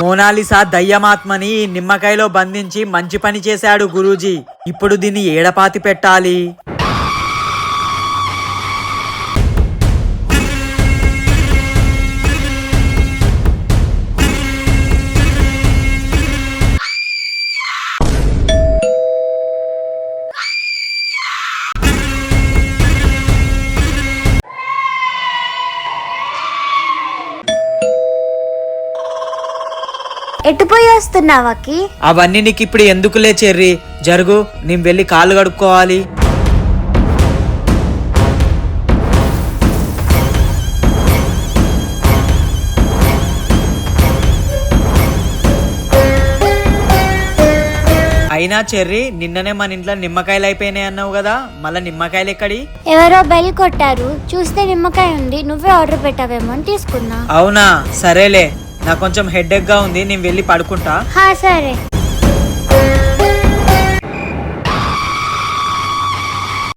Mona Lisa దయ్యమాత్మని నిమ్మకాయలో బంధించి మంచి పని చేశాడు గురూజీ. ఇప్పుడు దీన్ని ఏడపాతి పెట్టాలి. ఎటుపోయి వస్తున్నావాకి? అవన్నీ నీకు ఇప్పుడు ఎందుకులే చెర్రి, జరుగు, నేను వెళ్ళి కాళ్ళు కడుక్కోవాలి. అయినా చెర్రి, నిన్ననే మన ఇంట్లో నిమ్మకాయలు అయిపోయినాయి అన్నావు కదా, మళ్ళీ నిమ్మకాయలు ఎక్కడి? ఎవరో బెల్ కొట్టారు, చూస్తే నిమ్మకాయ ఉంది, నువ్వే ఆర్డర్ పెట్టావేమో అని తీసుకున్నా. అవునా, సరేలే, నాకు కొంచెం హెడేక్ గా ఉంది, నేను వెళ్ళి పడుకుంటా. సరే.